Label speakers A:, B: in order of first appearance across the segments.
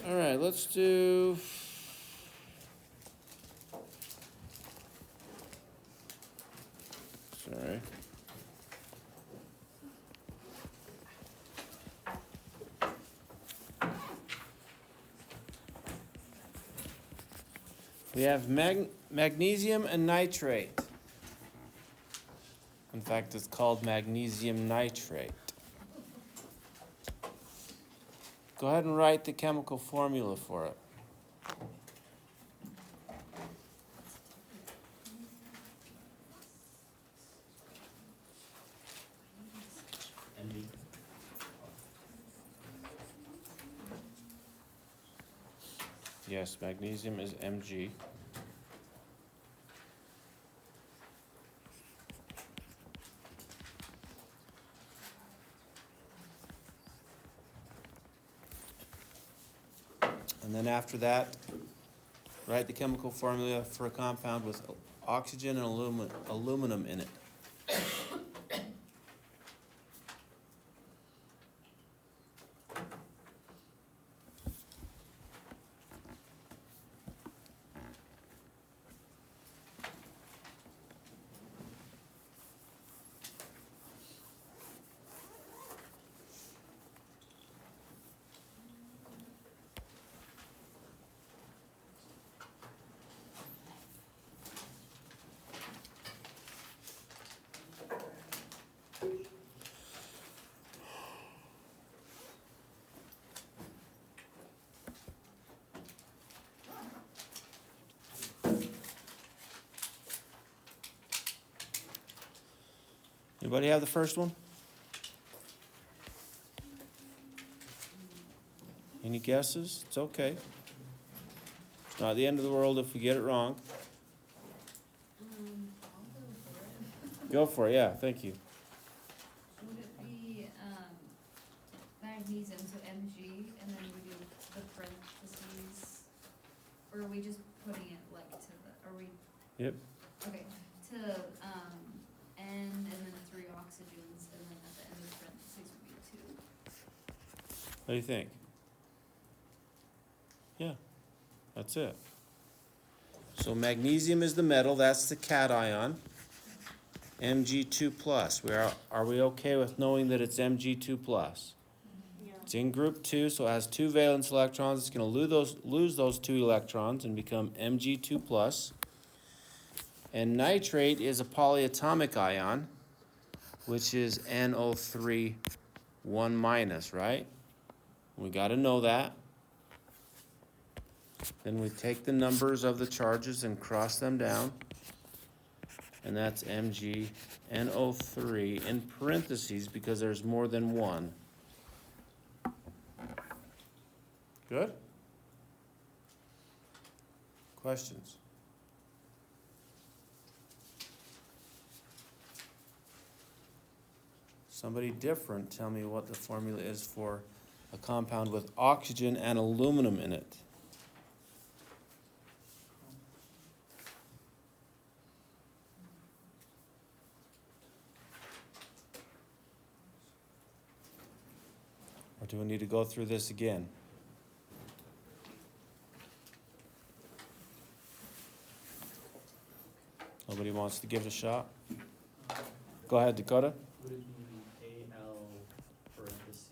A: All right, let's do. Sorry. We have magnesium and nitrate. In fact, it's called magnesium nitrate. Go ahead and write the chemical formula for it.
B: MB.
A: Yes, magnesium is Mg. And then after that, write the chemical formula for a compound with oxygen and aluminum in it. Anybody have the first one? Any guesses? It's okay. It's not the end of the world if we get it wrong.
C: I'll
A: Go for it, yeah, thank you.
C: Would it be magnesium, so Mg, and then we do the parentheses, or are we just putting it like to the, are we,
A: Yep.
C: okay, to N and then 3 oxygens, and then at the end of parentheses would be 2.
A: What do you think? Yeah, that's it. So magnesium is the metal, that's the cation. Mg2 plus. Are we okay with knowing that it's Mg2 plus?
D: Yeah.
A: It's in group 2, so it has 2 valence electrons. It's going to lose those 2 electrons and become Mg2 plus. And nitrate is a polyatomic ion, which is NO3 1 minus, right? We got to know that. Then we take the numbers of the charges and cross them down. And that's MgNO3 in parentheses because there's more than one. Good? Questions? Somebody different, tell me what the formula is for a compound with oxygen and aluminum in it. Or do we need to go through this again? Nobody wants to give it a shot? Go ahead, Dakota.
B: Would it be AL parentheses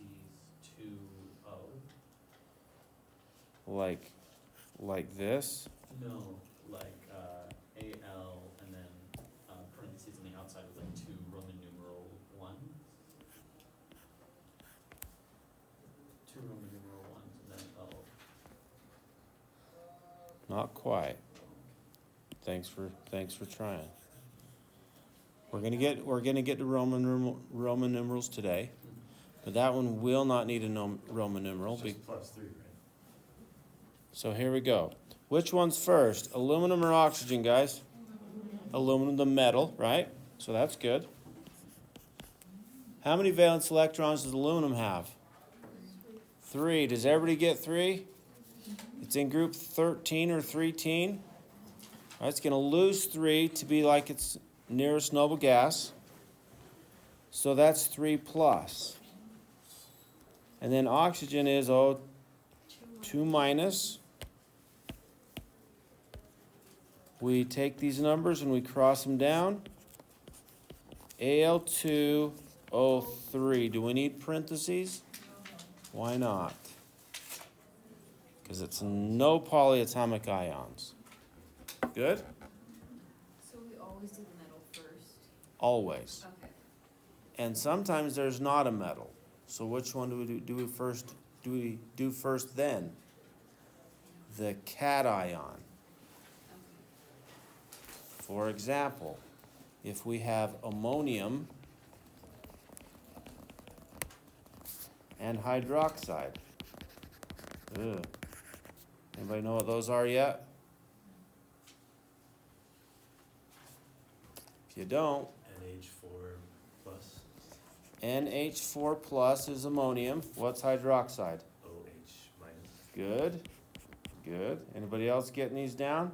B: 2O?
A: Like this?
B: No, like AL and then parentheses on the outside with like 2 Roman numeral 1. 2 Roman numeral 1s and then O.
A: Not quite. Thanks for trying. We're gonna get to Roman numerals today, but that one will not need a Roman numeral.
E: It's just plus 3, right?
A: So here we go. Which one's first? Aluminum or oxygen, guys? Aluminum, the metal, right? So that's good. How many valence electrons does aluminum have? 3. Does everybody get 3? It's in group 13 or 3-teen. Right, it's going to lose 3 to be like its nearest noble gas. So that's 3 plus. And then oxygen is 2 minus. We take these numbers and we cross them down. Al2O3. Do we need parentheses? Why not? Because it's no polyatomic ions. Good?
C: So we always do the metal first?
A: Always.
C: Okay.
A: And sometimes there's not a metal. So which one do we do we first then? The cation.
C: Okay.
A: For example, if we have ammonium and hydroxide. Ugh. Anybody know what those are yet? If you don't,
B: NH4 plus
A: NH4 plus is ammonium. What's hydroxide?
B: OH minus.
A: Good. Good. Anybody else getting these down?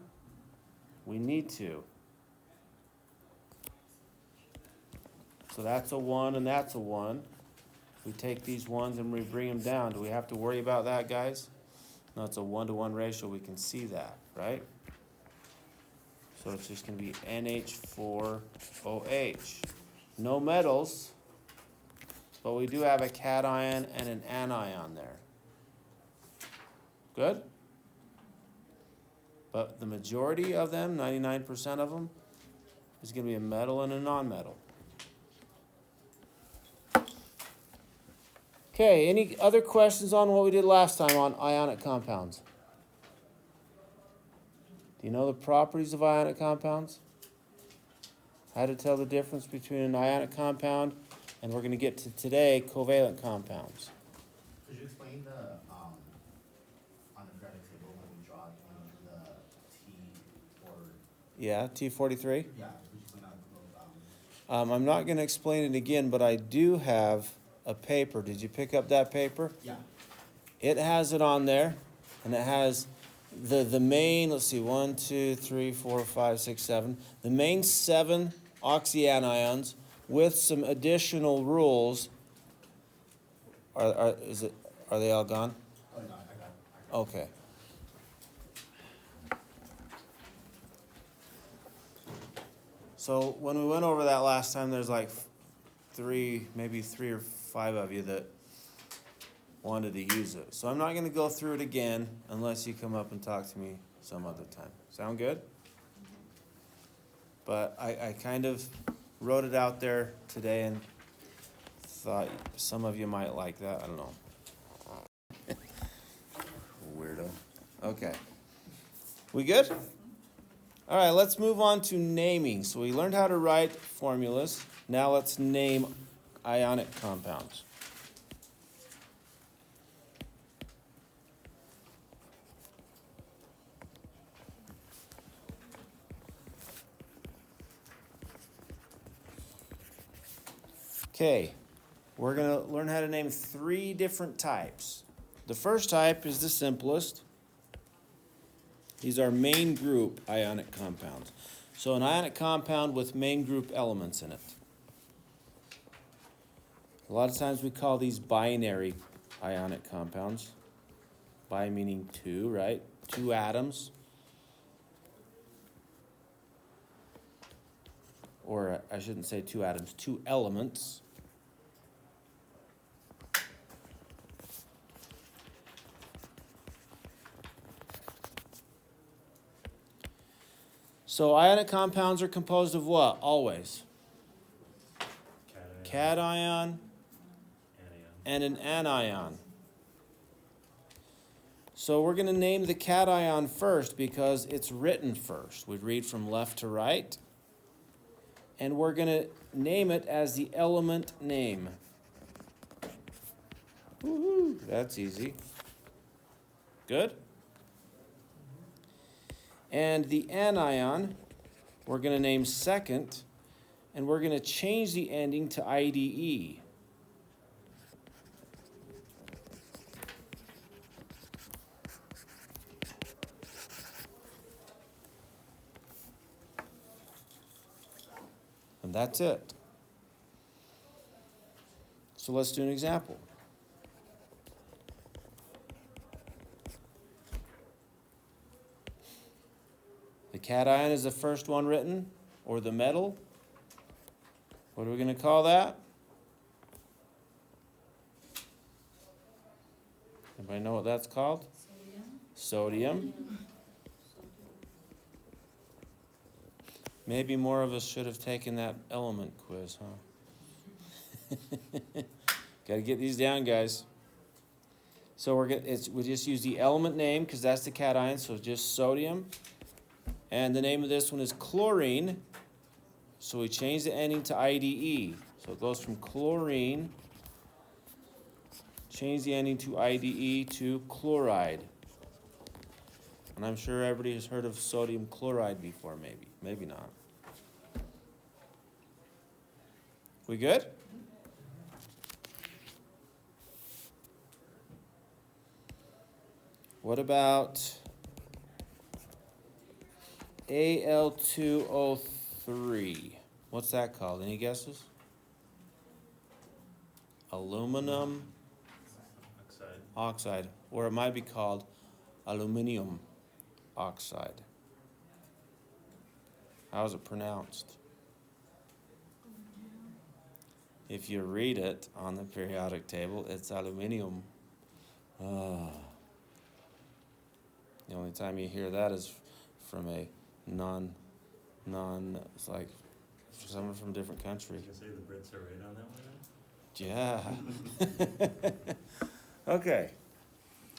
A: We need to. So that's a 1 and that's a 1. We take these ones and we bring them down. Do we have to worry about that, guys? No, it's a 1-to-1 ratio. We can see that, right? So it's just going to be NH4OH. No metals, but we do have a cation and an anion there. Good? But the majority of them, 99% of them, is going to be a metal and a non-metal. Okay, any other questions on what we did last time on ionic compounds? Do you know the properties of ionic compounds? How to tell the difference between an ionic compound and we're going to get to today, covalent compounds.
D: Could you explain the, on the periodic table when we draw the T or?
A: Yeah, T43.
D: Yeah, could you explain that?
A: I'm not going to explain it again, but I do have a paper. Did you pick up that paper?
D: Yeah.
A: It has it on there, and it has the main, let's see, 1, 2, 3, 4, 5, 6, 7. The main 7 oxyanions with some additional rules. Are they all gone?
D: Oh, no, I got it.
A: Okay. So when we went over that last time, there's like maybe three or five of you that wanted to use it. So I'm not going to go through it again unless you come up and talk to me some other time. Sound good? But I kind of wrote it out there today and thought some of you might like that. I don't know. Weirdo. Okay. We good? All right, let's move on to naming. So we learned how to write formulas. Now let's name ionic compounds. Okay, we're going to learn how to name 3 different types. The first type is the simplest. These are main group ionic compounds. So an ionic compound with main group elements in it. A lot of times we call these binary ionic compounds. Bi meaning 2, right? 2 atoms. Or I shouldn't say 2 atoms, 2 elements. So ionic compounds are composed of what? Always? Cation
B: Anion.
A: and an anion. So we're going to name the cation first because it's written first. We read from left to right. And we're going to name it as the element name. Woohoo! That's easy. Good? And the anion, we're going to name second, and we're going to change the ending to IDE. And that's it. So let's do an example. cation is the first one written, or the metal. What are we gonna call that? Anybody know what that's called?
C: Sodium.
A: Sodium. Maybe more of us should have taken that element quiz, huh? Gotta get these down, guys. So we just use the element name because that's the cation, so just sodium. And the name of this one is chlorine. So we change the ending to IDE. So it goes from chlorine, change the ending to IDE to chloride. And I'm sure everybody has heard of sodium chloride before, maybe. Maybe not. We good? What about Al2O3? What's that called? Any guesses? Aluminum oxide, or it might be called aluminium oxide. How is it pronounced? If you read it on the periodic table, it's aluminium. The only time you hear that is from a it's like someone from a different country.
B: You can say the Brits are right on that one,
A: Yeah. Okay.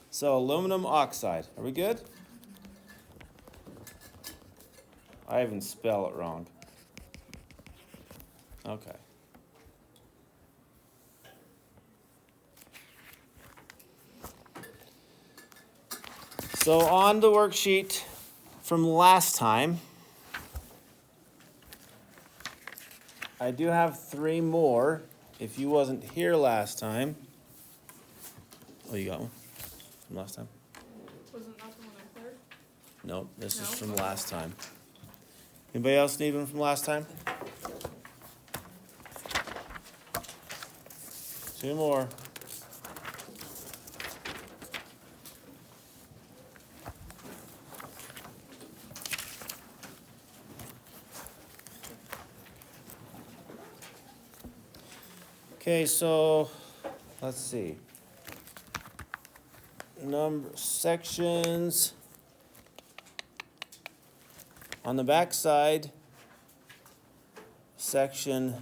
A: So aluminum oxide. Are we good? I even spell it wrong. Okay. So on the worksheet from last time, I do have 3 more. If you wasn't here last time. Oh, you got one from last time?
E: Wasn't that the one I cleared?
A: Nope, this is
E: No?
A: from last time. Anybody else need one from last time? 2 more. Okay, so let's see. Sections on the back side, section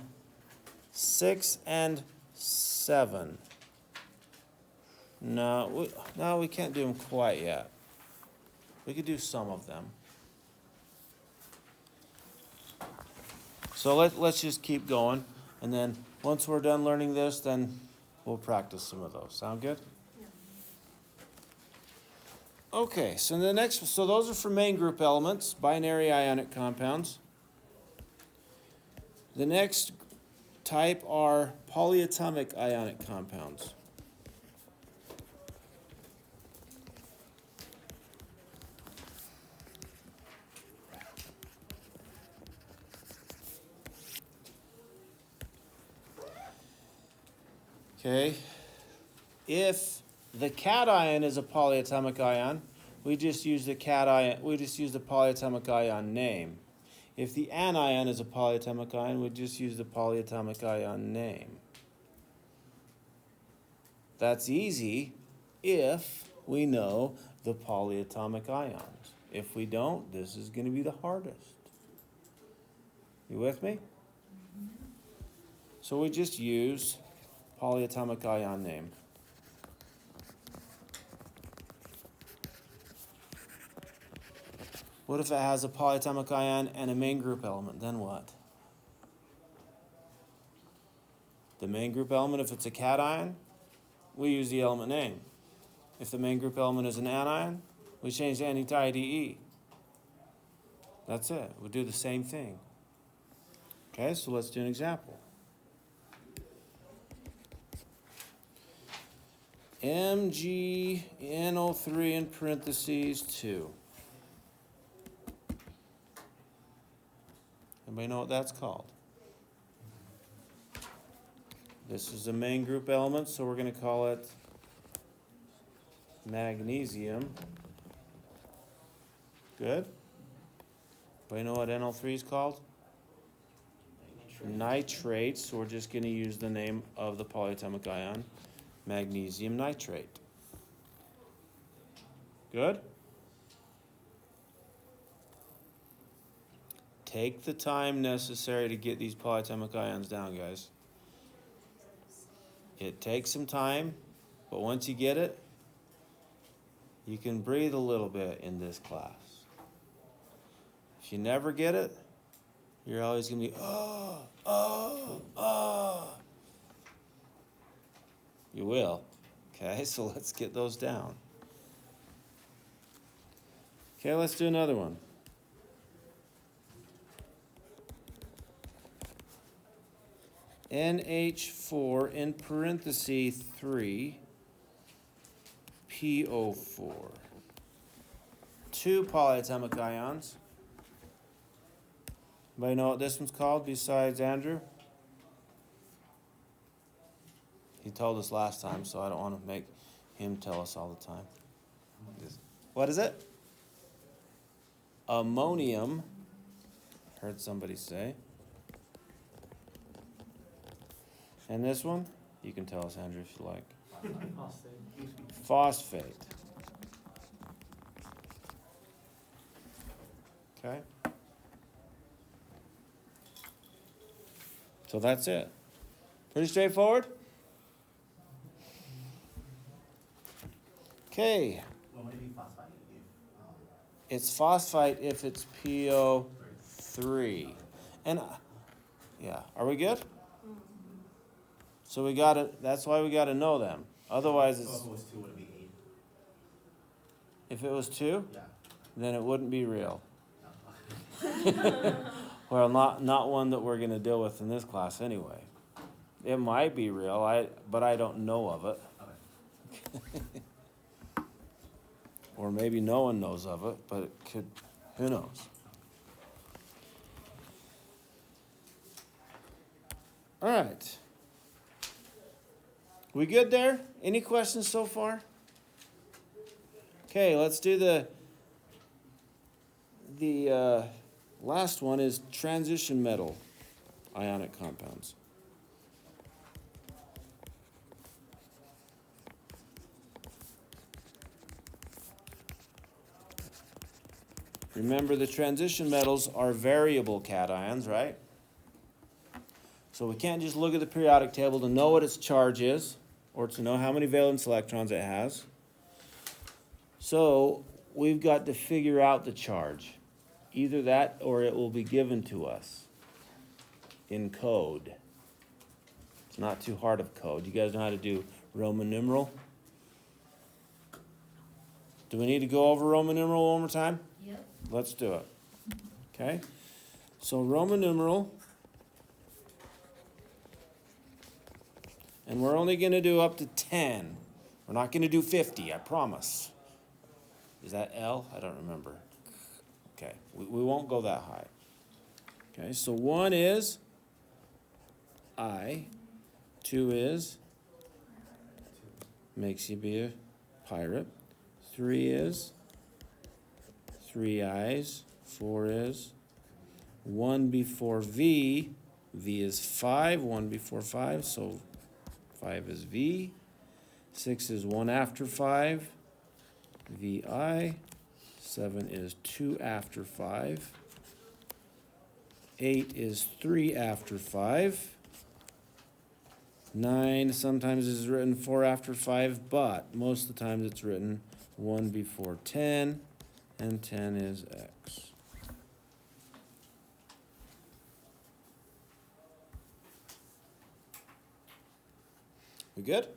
A: 6 and 7. No, we can't do them quite yet. We could do some of them. So let's just keep going, and then once we're done learning this, then we'll practice some of those. Sound good? Okay, so those are for main group elements, binary ionic compounds. The next type are polyatomic ionic compounds. Okay, if the cation is a polyatomic ion, we just use the polyatomic ion name. If the anion is a polyatomic ion, we just use the polyatomic ion name. That's easy if we know the polyatomic ions. If we don't, this is going to be the hardest. You with me? So we just use polyatomic ion name. What if it has a polyatomic ion and a main group element? Then what? The main group element, if it's a cation, we use the element name. If the main group element is an anion, we change the ending to IDE. That's it. We do the same thing. Okay, so let's do an example. MgNO3 in parentheses 2. Anybody know what that's called? This is a main group element, so we're going to call it magnesium. Good? But you know what NO3 is called? Nitrate, so we're just going to use the name of the polyatomic ion, magnesium nitrate. Good? Take the time necessary to get these polyatomic ions down, guys. It takes some time, but once you get it, you can breathe a little bit in this class. If you never get it, you're always going to be, You will. Okay, so let's get those down. Okay, let's do another one. NH4 in parentheses 3 PO4. 2 polyatomic ions. Anybody know what this one's called besides Andrew? He told us last time, so I don't want to make him tell us all the time. What is it? Ammonium. Heard somebody say. And this one? You can tell us, Andrew, if you like. Phosphate. Okay. So that's it. Pretty straightforward? Okay.
D: What would it be phosphite if,
A: It's phosphite if it's PO3. And, yeah, are we good? So we gotta, that's why we gotta know them. Otherwise,
D: so
A: it's,
D: if it was 2, would it be 8?
A: if it was 2,
D: Yeah.
A: then it wouldn't be real.
D: No.
A: Well, not one that we're gonna deal with in this class anyway. It might be real, but I don't know of it.
D: Okay.
A: Or maybe no one knows of it, but it could, who knows? All right. We good there? Any questions so far? Okay, let's do the last one is transition metal ionic compounds. Remember, the transition metals are variable cations, right? So we can't just look at the periodic table to know what its charge is, or to know how many valence electrons it has. So we've got to figure out the charge. Either that or it will be given to us in code. It's not too hard of code. You guys know how to do Roman numeral? Do we need to go over Roman numeral one more time?
C: Yep.
A: Let's do it. Okay? So Roman numeral. And we're only going to do up to 10. We're not going to do 50, I promise. Is that L? I don't remember. Okay, we won't go that high. Okay, so 1 is I. 2 is, makes you be a pirate. 3 is 3 I's. 4 is 1 before V. V is 5, 1 before 5, so 5 is V. 6 is 1 after 5, VI. 7 is 2 after 5. 8 is 3 after 5. 9 sometimes is written 4 after 5, but most of the times it's written 1 before 10, and 10 is X. We good?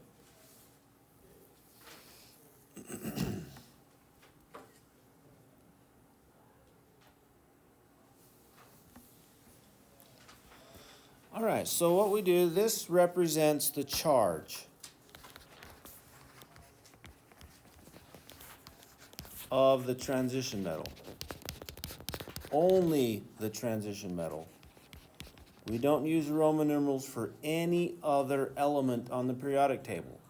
A: All right, so what we do, this represents the charge of the transition metal. Only the transition metal. We don't use Roman numerals for any other element on the periodic table.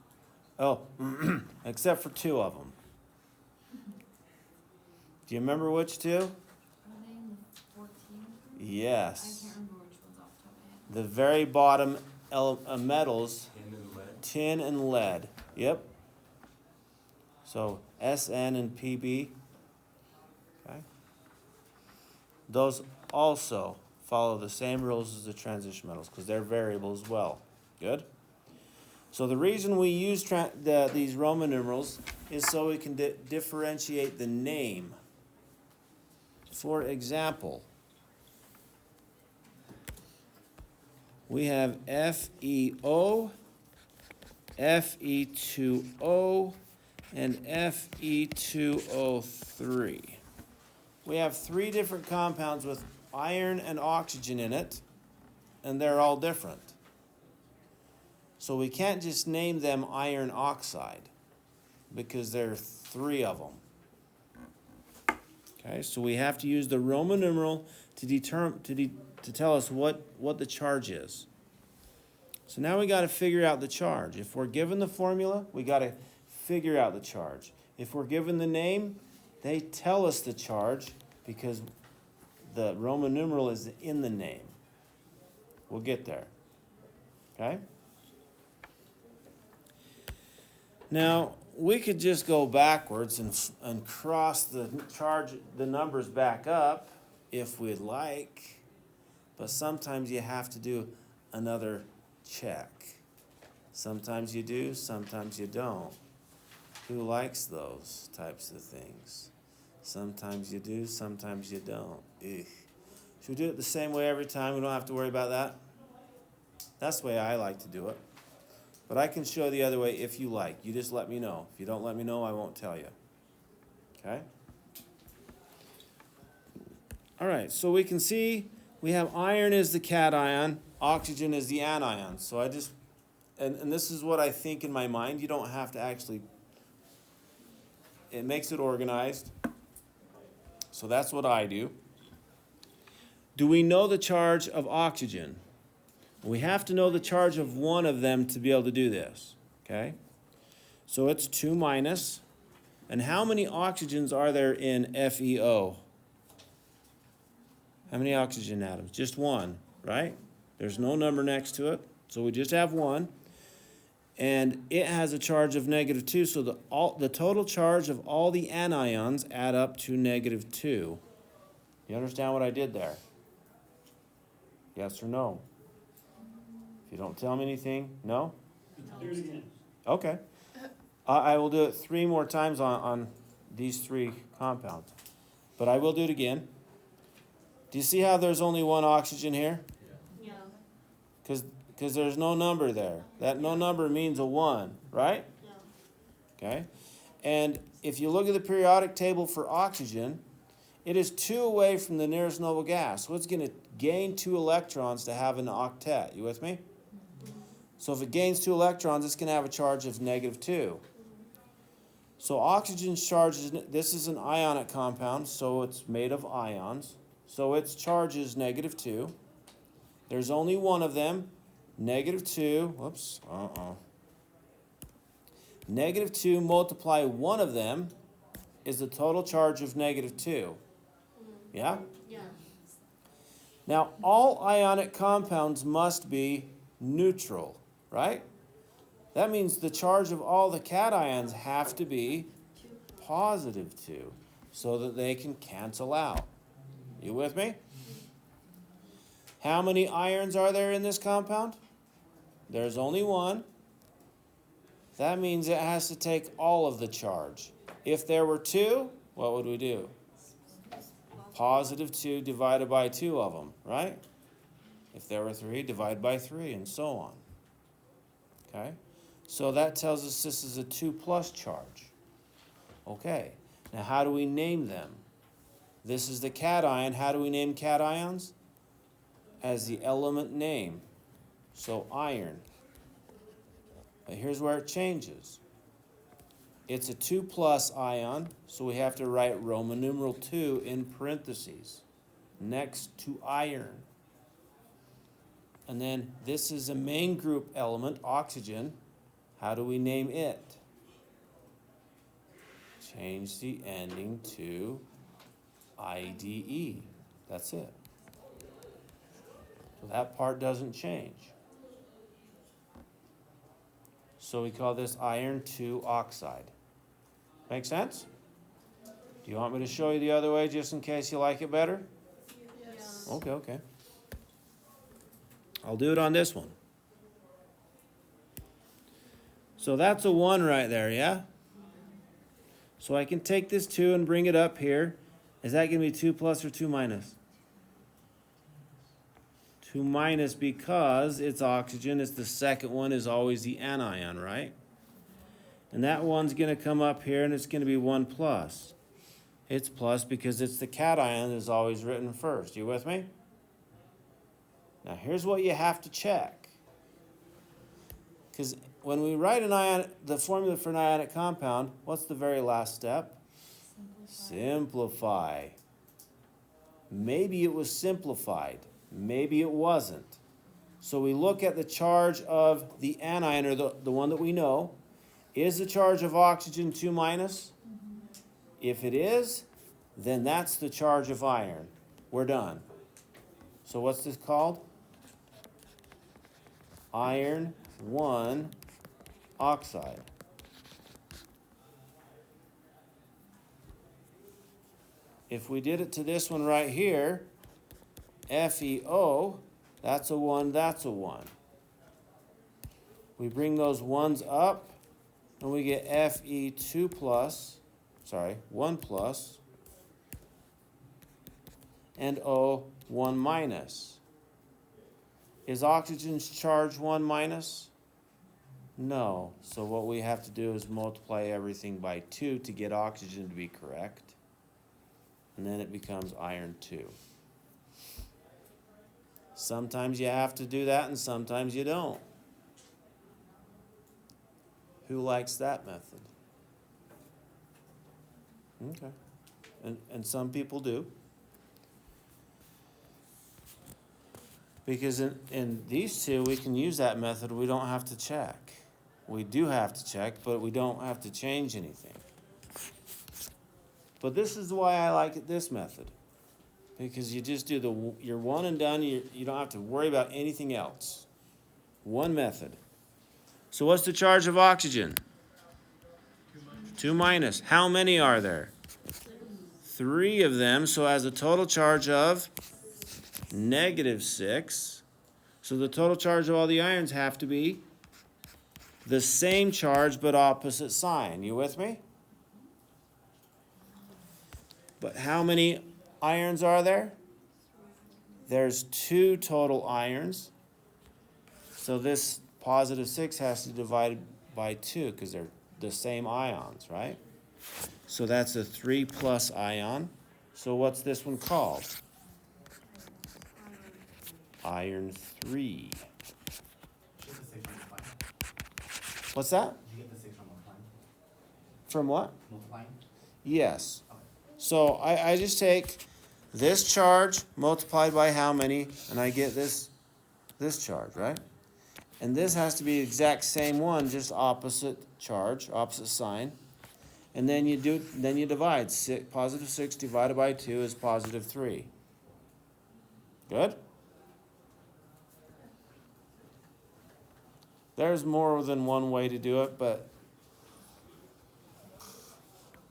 A: Oh, except for 2 of them. Do you remember which 2?
C: Are they in the
A: Yes.
C: can't remember which ones off the top of my head.
A: The very bottom metals,
B: Tin and lead.
A: tin and lead. Yep. So SN and PB. Okay. Those also follow the same rules as the transition metals because they're variable as well. Good. So the reason we use these Roman numerals is so we can differentiate the name. For example, we have FeO, Fe2O, and Fe2O3. We have 3 different compounds with iron and oxygen in it, and they're all different. So we can't just name them iron oxide because there are 3 of them. Okay, so we have to use the Roman numeral to tell us what the charge is. So now we got to figure out the charge. If we're given the formula, we got to figure out the charge. If we're given the name, they tell us the charge because the Roman numeral is in the name. We'll get there. Okay? Now, we could just go backwards and cross the numbers back up if we'd like, but sometimes you have to do another check. Sometimes you do, sometimes you don't. Who likes those types of things? Sometimes you do, sometimes you don't. Ugh. Should we do it the same way every time? We don't have to worry about that? That's the way I like to do it. But I can show the other way if you like. You just let me know. If you don't let me know, I won't tell you. Okay? All right, so we can see we have iron is the cation, oxygen is the anion. So I just, and this is what I think in my mind. You don't have to actually, it makes it organized. So that's what I do. Do we know the charge of oxygen? We have to know the charge of one of them to be able to do this, okay? So it's 2 minus. And how many oxygens are there in FeO? How many oxygen atoms? Just 1, right? There's no number next to it, so we just have 1. And it has a charge of -2, so the total charge of all the anions add up to -2. You understand what I did there? Yes or no? If you don't tell me anything, no?
B: Do it again.
A: Okay. I will do it 3 more times on these 3 compounds. But I will do it again. Do you see how there's only 1 oxygen here?
C: Yeah.
A: Because there's no number there. That no number means a 1, right?
C: Yeah.
A: Okay. And if you look at the periodic table for oxygen, it is 2 away from the nearest noble gas. So it's going to gain 2 electrons to have an octet. You with me? So if it gains 2 electrons, it's going to have a charge of -2. So oxygen's charge is, this is an ionic compound, so it's made of ions. So its charge is -2. There's only 1 of them, -2. Whoops, -2 multiply 1 of them is the total charge of -2. Yeah?
C: Yeah.
A: Now, all ionic compounds must be neutral, right? That means the charge of all the cations have to be +2 so that they can cancel out. You with me? How many irons are there in this compound? There's only 1. That means it has to take all of the charge. If there were 2, what would we do? +2 divided by 2 of them, right? If there were 3, divide by 3, and so on. Okay? So that tells us this is a 2+ charge. Okay. Now how do we name them? This is the cation. How do we name cations? As the element name. So iron. But here's where it changes. It's a 2+ ion, so we have to write Roman numeral 2 in parentheses next to iron. And then this is a main group element, oxygen. How do we name it? Change the ending to IDE. That's it. So that part doesn't change. So we call this iron 2 oxide. Make sense? Do you want me to show you the other way just in case you like it better?
E: Yes.
A: Okay. I'll do it on this one. So that's a 1 right there, yeah? So I can take this 2 and bring it up here. Is that going to be 2 plus or 2 minus? 2 minus because it's oxygen. It's the second one is always the anion, right? And that one's going to come up here and it's going to be 1 plus. It's plus because it's the cation that's always written first. You with me? Now here's what you have to check. Because when we write the formula for an ionic compound, what's the very last step? Simplify. Maybe it was simplified. Maybe it wasn't. So we look at the charge of the anion, or the one that we know. Is the charge of oxygen 2 minus? If it is, then that's the charge of iron. We're done. So what's this called? Iron 1 oxide. If we did it to this one right here, FeO, that's a 1, that's a 1. We bring those 1s up, and we get Fe2 plus, 1 plus, and O 1 minus. Is oxygen's charge 1 minus? No. So what we have to do is multiply everything by 2 to get oxygen to be correct. And then it becomes iron 2. Sometimes you have to do that and sometimes you don't. Who likes that method? Okay. And some people do. Because in these two, we can use that method. We don't have to check. We do have to check, but we don't have to change anything. But this is why I like this method. Because you just do you're one and done. You don't have to worry about anything else. One method. So what's the charge of oxygen? 2 minus. How many are there? 3 of them. So it has a total charge of -6. So the total charge of all the ions have to be the same charge but opposite sign. You with me? But how many irons are there? There's 2 total irons. So this +6 has to divide by 2 because they're the same ions, right? So that's a 3 plus ion. So what's this one called? Iron 3.
D: Get the 6 from multiplying.
A: What's that?
D: Did you get the 6 from multiplying?
A: From what?
D: Multiplying?
A: Yes.
D: Okay.
A: So I just take this charge multiplied by how many, and I get this charge, right? And this has to be the exact same one, just opposite charge, opposite sign. And then you divide. +6 divided by 2 is +3. Good? There's more than one way to do it, but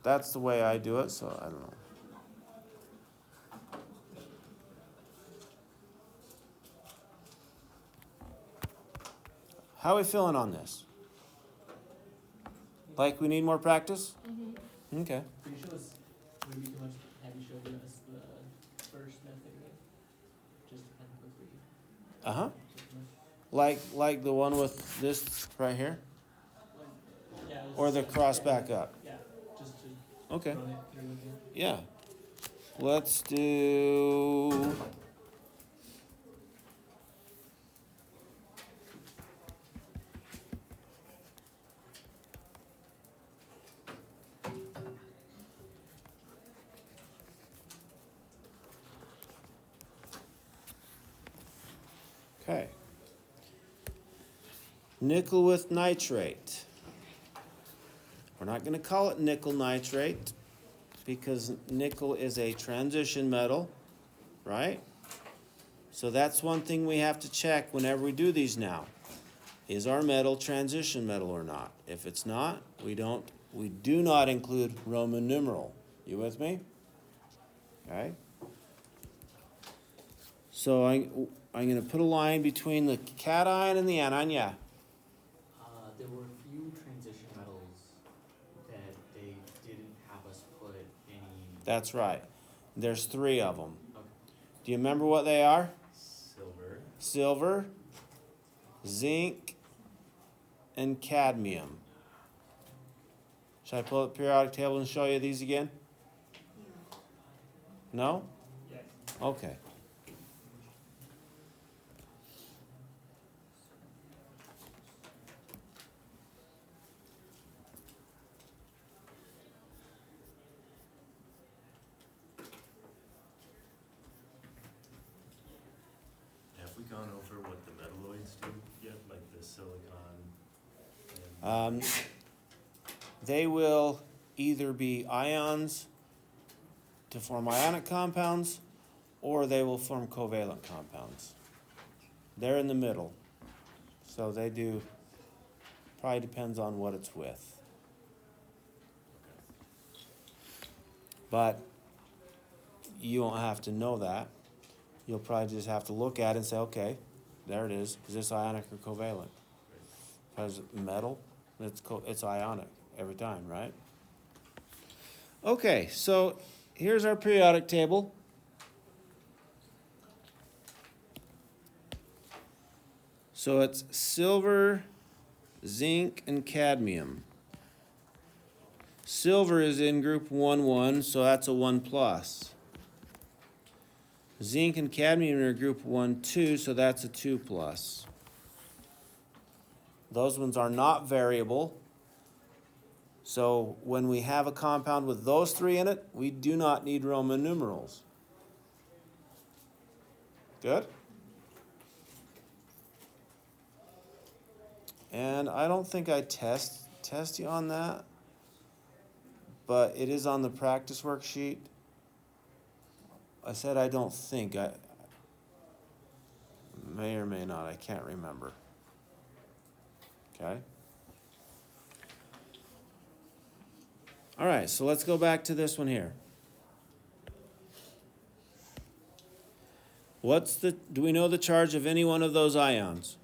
A: that's the way I do it, so I don't know. How are we feeling on this? Like we need more practice?
E: Mm-hmm.
A: Okay.
B: Can you show us, would it be too much, have you showed us the first method again? Just to kind of quickly.
A: Uh-huh.
B: Just a minute.
A: Like the one with this right here?
B: Yeah, it was
A: Or the
B: just-
A: cross back up?
B: Yeah, just to
A: Okay.
B: run it through again.
A: Yeah. Let's do... Okay. Nickel with nitrate. We're not going to call it nickel nitrate because nickel is a transition metal, right? So that's one thing we have to check whenever we do these now. Is our metal transition metal or not? If it's not, we do not include Roman numeral. You with me? Okay. So I'm going to put a line between the cation and the anion, yeah.
B: There were a few transition metals that they didn't have us put any.
A: That's right. There's 3 of them.
B: Okay.
A: Do you remember what they are?
B: Silver.
A: Silver, zinc, and cadmium. Should I pull up the periodic table and show you these again? No?
B: Yes.
A: Okay.
F: Have we gone over what the metalloids do yet, like the silicon? And
A: They will either be ions to form ionic compounds, or they will form covalent compounds. They're in the middle. So they do, probably depends on what it's with. But you won't have to know that. You'll probably just have to look at it and say, okay, there it is. Is this ionic or covalent? Because metal, it's ionic every time, right? Okay, so here's our periodic table. So it's silver, zinc, and cadmium. Silver is in group 1,1, so that's a 1 plus. Zinc and cadmium are group 1, 2, so that's a 2 plus. Those ones are not variable. So when we have a compound with those 3 in it, we do not need Roman numerals. Good? And I don't think I test you on that, but it is on the practice worksheet. I said I don't think. I may or may not. I can't remember. Okay? All right, so let's go back to this one here. Do we know the charge of any one of those ions?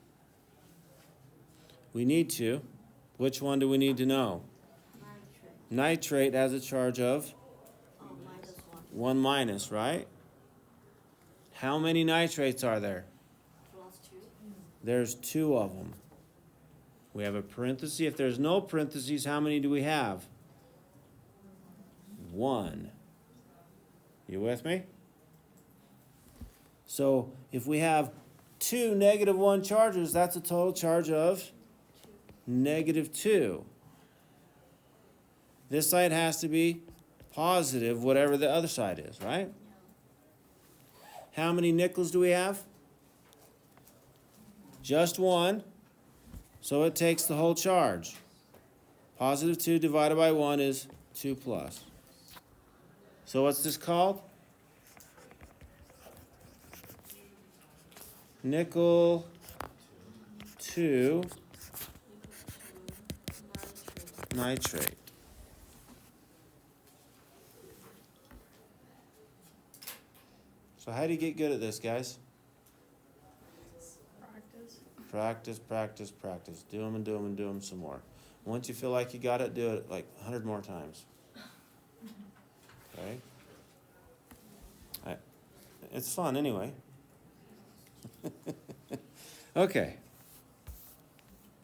A: We need to. Which one do we need to know?
E: Nitrate.
A: Nitrate has a charge of
E: -1.
A: 1 minus, right? How many nitrates are there?
E: +2.
A: There's 2 of them. We have a parenthesis. If there's no parentheses, how many do we have? 1. You with me? So if we have 2 -1 charges, that's a total charge of -2. This side has to be positive, whatever the other side is, right? How many nickels do we have? Just 1. So it takes the whole charge. +2 divided by 1 is 2 plus. So what's this called? Nickel 2 nitrate. So how do you get good at this, guys?
E: Practice.
A: Practice, practice, practice. Do them and do them and do them some more. Once you feel like you got it, do it like 100 more times. Okay? It's fun anyway. Okay.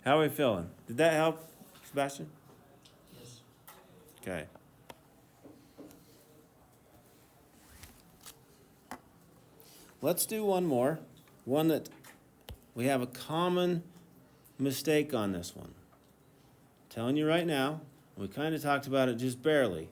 A: How are we feeling? Did that help, Sebastian?
B: Yes.
A: Okay. Let's do one more. One that we have a common mistake on this one. I'm telling you right now, we kind of talked about it just barely.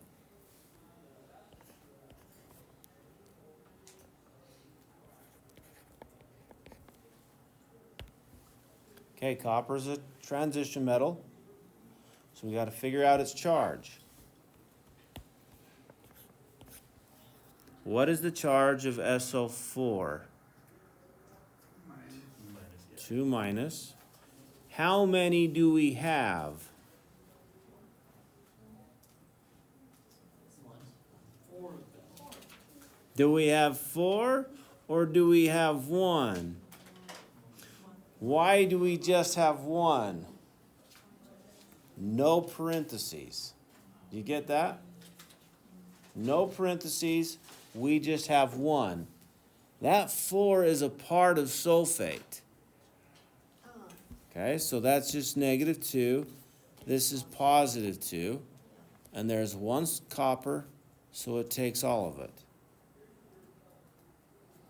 A: Okay, copper is a transition metal, so we got to figure out its charge. What is the charge of SO4? 2 minus. How many do we have?
B: Four of them.
A: Do we have 4 or do we have 1? Why do we just have 1? No parentheses. You get that? No parentheses, we just have 1. That 4 is a part of sulfate.
E: Oh,
A: Okay, so that's just -2. This is +2. And there's 1 copper, so it takes all of it.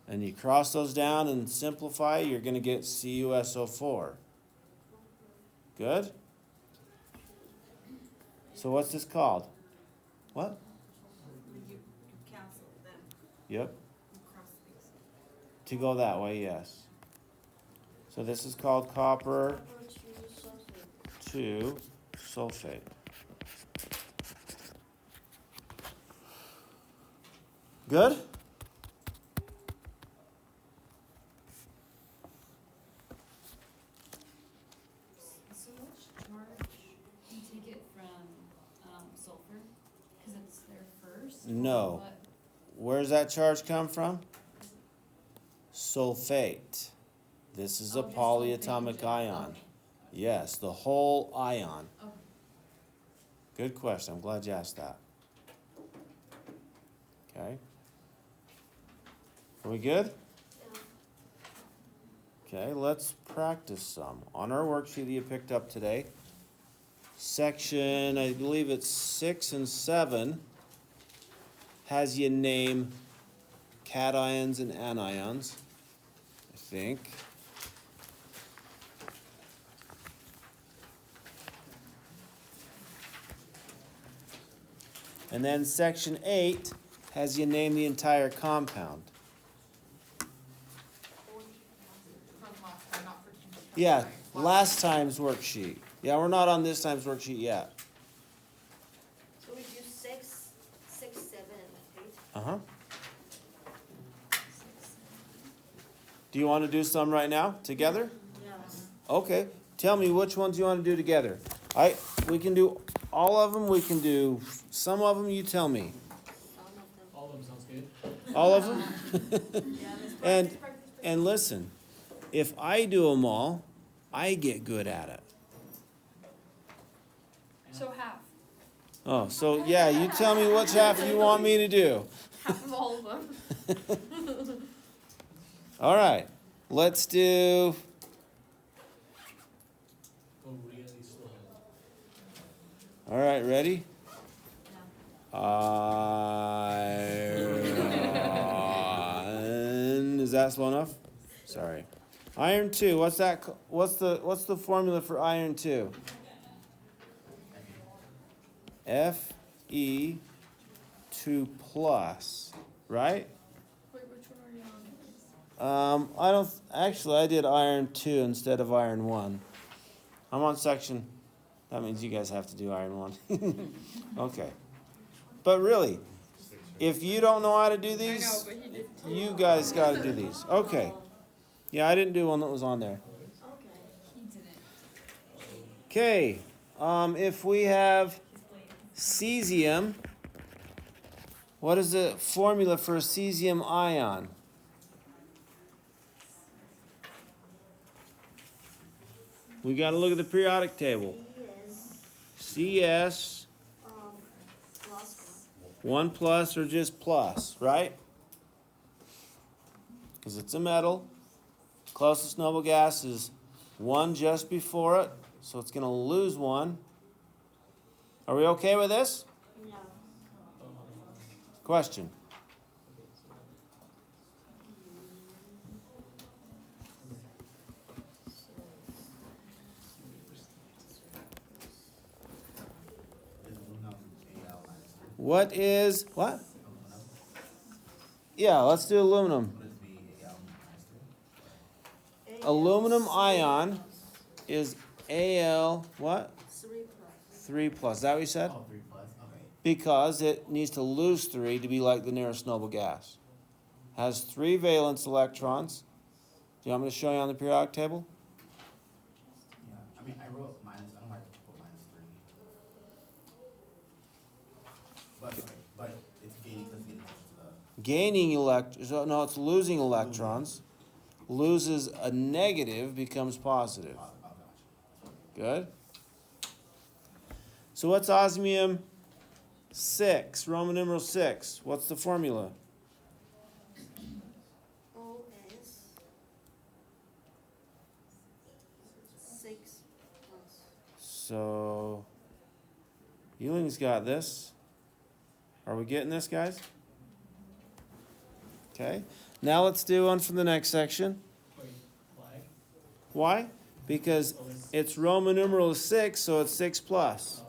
A: And you cross those down and simplify, you're going to get CuSO4. Good? So what's this called? What?
E: you cancel them,
A: Yep.
E: you cross these.
A: To go that way, yes. So this is called copper
E: Copper to sulfate.
A: 2 sulfate. Good?
C: So which charge do you take it from, sulfur? Cause it's there first? or
A: No.
C: what?
A: Where's that charge come from? Sulfate. This is a
C: Oh, just sulfate in
A: polyatomic
C: general.
A: ion.
C: Okay.
A: Yes, the whole ion.
C: Okay.
A: Good question. I'm glad you asked that. Okay. Are we good? Okay, let's practice some. On our worksheet that you picked up today, section, I believe it's 6 and 7, has you name cations and anions, I think. And then section 8 has you name the entire compound.
G: From last time, not for Team.
A: Yeah, last time's worksheet. Yeah, we're not on this time's worksheet yet.
E: So we do 6, 7, and 8.
A: Uh-huh. Do you want to do some right now, together?
E: Yes.
A: Okay, tell me which ones you want to do together. We can do all of them, we can do some of them, you tell me.
E: Some of them.
B: All of them sounds good.
A: All of them?
E: Yeah, let's
A: And, and listen, if I do them all, I get good at it.
G: So half,
A: Oh, so yeah, you tell me which half you want me to do.
G: half of all of them.
A: All right, let's do,
B: Go really slow.
A: all right, ready? Iron, is that slow enough? Sorry. Iron 2, what's that, what's the formula for iron 2? Fe 2 plus, right?
G: Wait, which one are you on?
A: I don't, actually, I did iron 2 instead of iron 1. I'm on section, that means you guys have to do iron 1. Okay. But really, if you don't know how to do
G: I know,
A: these,
G: but he did.
A: you guys gotta do these. Okay. Yeah, I didn't do one that was on there.
E: Okay.
C: He didn't.
A: Okay, if we have cesium, what is the formula for a cesium ion? We gotta look at the periodic table.
E: Yes.
A: CS,
E: Plus
A: 1 plus or just plus, right? Because it's a metal. Closest noble gas is 1 just before it, so it's gonna lose 1. Are we okay with this?
E: 1. No.
A: Question.
D: Is aluminum Al minus 3?
A: What is, what? Yeah, let's do aluminum.
D: Would it be Al minus 3?
A: Aluminum ion is Al, what?
E: 3 plus.
A: 3 plus. Is that what you said?
D: Oh, 3 plus, okay.
A: Because it needs to lose 3 to be like the nearest noble gas. Has 3 valence electrons. Do you want me to show you on the periodic table? gaining no, it's losing electrons. Loses a negative, becomes positive.
D: Oh, gotcha.
A: Good. So what's osmium 6, Roman numeral 6? What's the formula?
E: OS 6 plus.
A: So, Ewing's got this. Are we getting this, guys? Okay. Now let's do one for the next section.
B: Wait, why?
A: Why? Because it's Roman numeral 6, so it's 6 plus.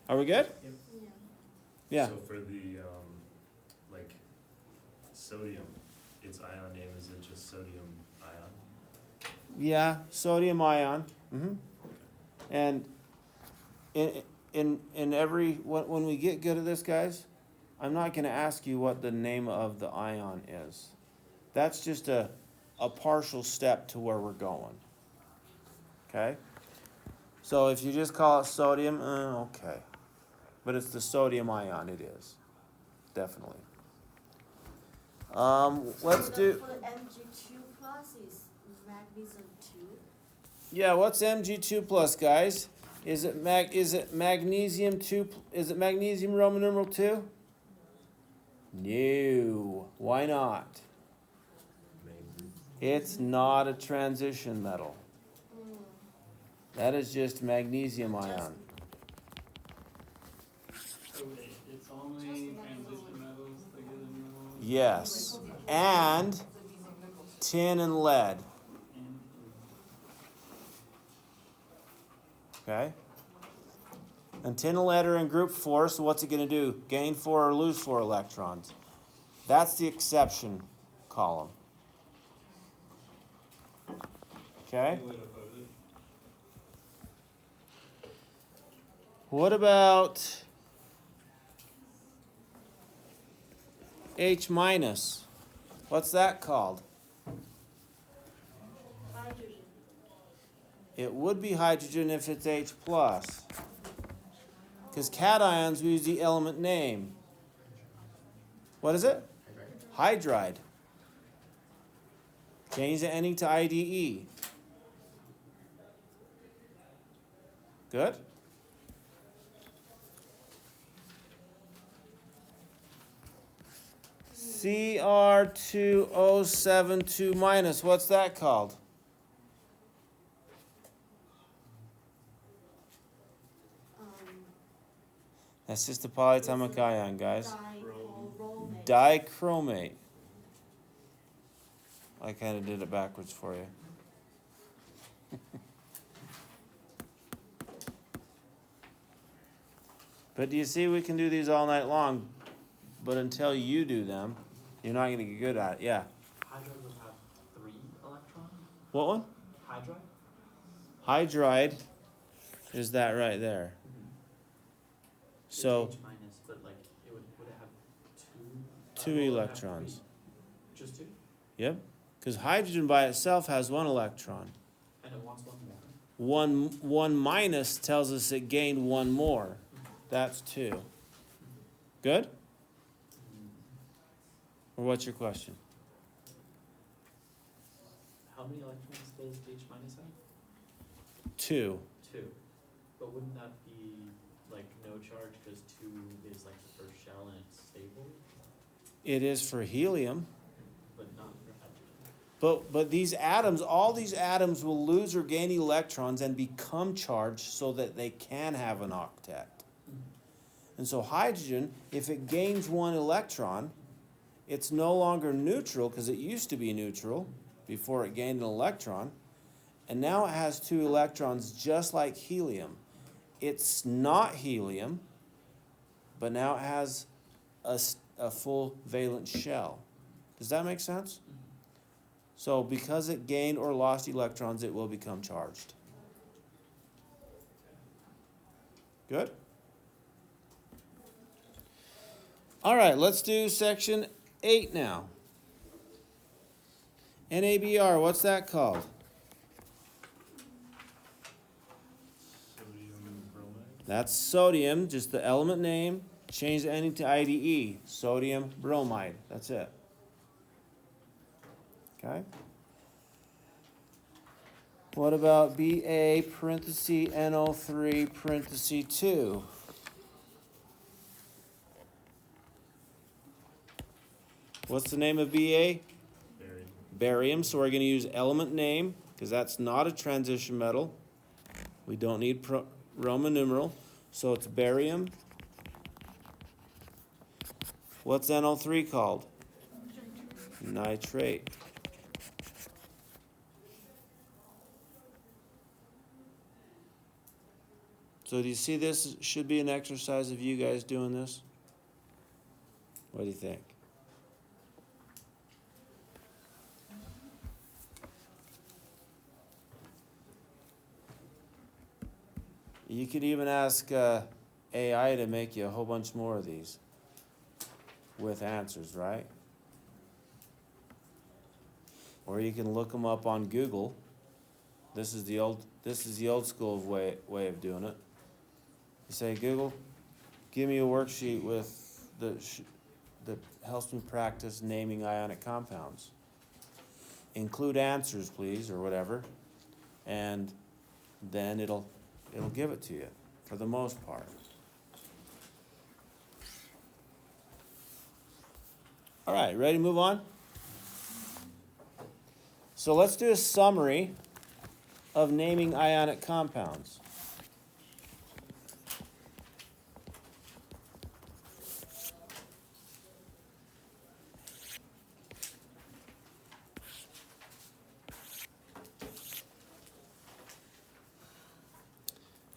A: Are we good?
E: Yeah.
A: Yeah.
F: So for the, like, sodium, its ion name, is it just sodium ion?
A: Yeah, sodium ion. And in every when we get good at this, guys, I'm not going to ask you what the name of the ion is. That's just a partial step to where we're going. Okay? So if you just call it sodium, okay. But it's the sodium ion, it is. Definitely. Let's do.
E: For the Mg2 plus is magnesium 2.
A: Yeah, what's Mg2 plus, guys? Is it magnesium 2? Is it magnesium Roman numeral 2? No. Why not?
F: Maybe.
A: It's not a transition metal. That is just magnesium ion.
H: So it's only transition metals that get in the
A: Yes. And tin and lead. Okay? And tin and lead are in group 4, so what's it going to do? Gain 4 or lose 4 electrons. That's the exception column. Okay?
H: way to put it.
A: What about H minus? What's that called?
E: Hydrogen.
A: It would be hydrogen if it's H plus. Because cations, we use the element name. What is it? Hydride. Change the ending to IDE. Good? Cr2O72 minus, what's that called? That's just a polyatomic ion, guys.
E: Dichromate.
A: Dichromate. I kind of did it backwards for you. But do you see, we can do these all night long, but until you do them, you're not going to get good at it. Yeah.
B: Hydride would have 3 electrons?
A: What one?
B: Hydride?
A: Hydride is that right there. So,
B: It's H minus, but like, would it have 2?
A: 2
B: Will it have
A: electrons.
B: 3? Just 2?
A: Yep. Because hydrogen by itself has 1 electron.
B: And it wants 1 more.
A: One minus tells us it gained 1 more. That's 2. Good? Or what's your question?
B: How many electrons does H minus have?
A: 2.
B: 2. But wouldn't that be like no charge because 2 is like the first shell and it's stable?
A: It is for helium.
B: But not for hydrogen.
A: But these atoms, all these atoms will lose or gain electrons and become charged so that they can have an octet. And so hydrogen, if it gains 1 electron, it's no longer neutral because it used to be neutral before it gained an electron. And now it has 2 electrons just like helium. It's not helium, but now it has a full valent shell. Does that make sense? So because it gained or lost electrons, it will become charged. Good? All right, let's do section 8 now. NABR, what's that called?
F: Sodium bromide?
A: That's sodium, just the element name, Change the ending to IDE, sodium bromide, that's it. Okay? What about BA parenthesis NO3 parenthesis 2? What's the name of BA?
F: Buried.
A: Barium, so we're going to use element name, because that's not a transition metal. We don't need Roman numeral, so it's barium. What's NO3 called? Nitrate. So do you see this should be an exercise of you guys doing this? What do you think? You could even ask AI to make you a whole bunch more of these with answers, right? Or you can look them up on Google. This is the old school way of doing it. You say, Google, give me a worksheet with that helps me practice naming ionic compounds. Include answers, please, or whatever, and then it'll give it to you for the most part. All right, ready to move on? So let's do a summary of naming ionic compounds.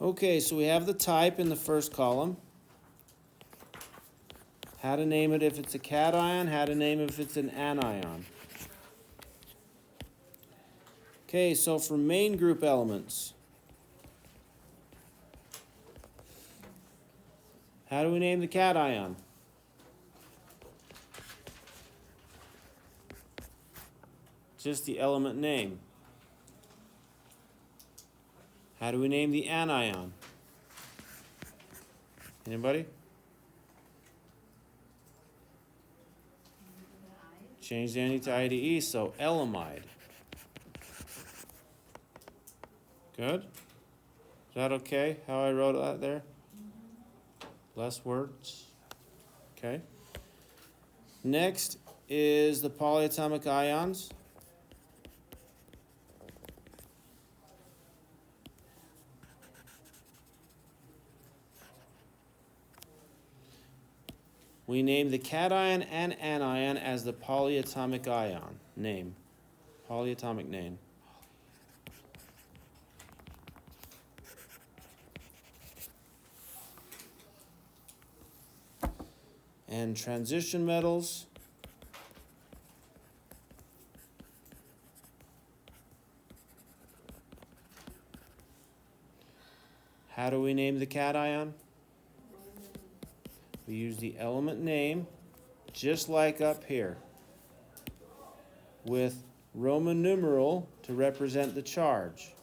A: Okay, so we have the type in the first column. How to name it if it's a cation, how to name it if it's an anion. Okay, so for main group elements, how do we name the cation? Just the element name. How do we name the anion? Anybody? Change the ending to IDE, so elamide. Good? Is that okay, how I wrote that there? Less words? Okay. Next is the polyatomic ions. We name the cation and anion as the polyatomic ion name. Polyatomic name. And transition metals. How do we name the cation? We use the element name, just like up here, with Roman numeral to represent the charge.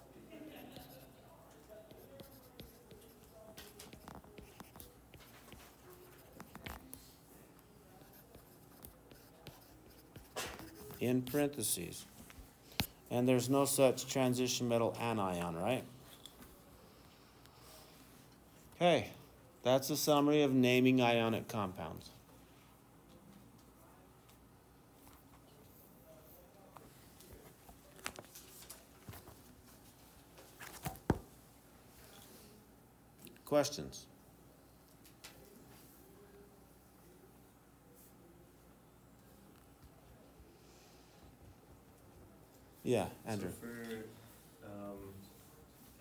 A: In parentheses. And there's no such transition metal anion, right? Okay, that's a summary of naming ionic compounds. Questions? Yeah, Andrew.
F: So for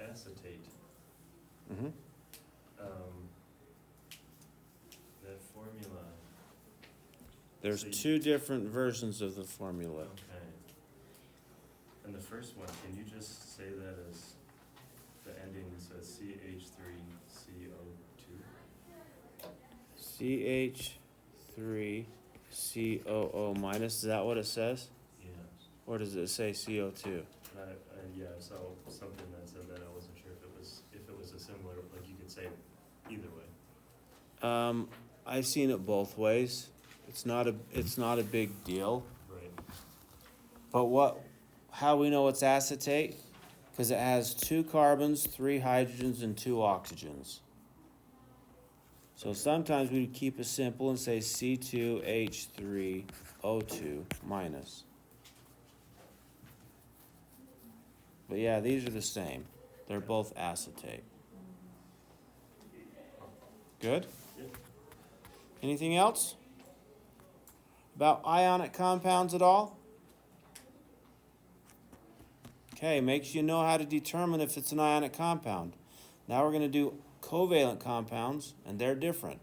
F: acetate,
A: Mm-hmm.
F: that formula,
A: There's
F: So you-
A: two different versions of the formula.
F: okay. And the first one, can you just say that as the ending says CH3CO2?
A: CH3COO minus, is that what it says?
F: Yeah.
A: Or does it say CO2?
F: Yeah, I saw something that said that. I wasn't sure if it was a similar, like you could say it either way.
A: I've seen it both ways. It's not a big deal.
F: Right.
A: But how we know it's acetate? Because it has 2 carbons, 3 hydrogens, and 2 oxygens. So sometimes we keep it simple and say C2H3O2 minus. But yeah, these are the same. They're both acetate. Good?
F: Yep.
A: Anything else? About ionic compounds at all? Okay, makes you know how to determine if it's an ionic compound. Now we're going to do covalent compounds, and they're different.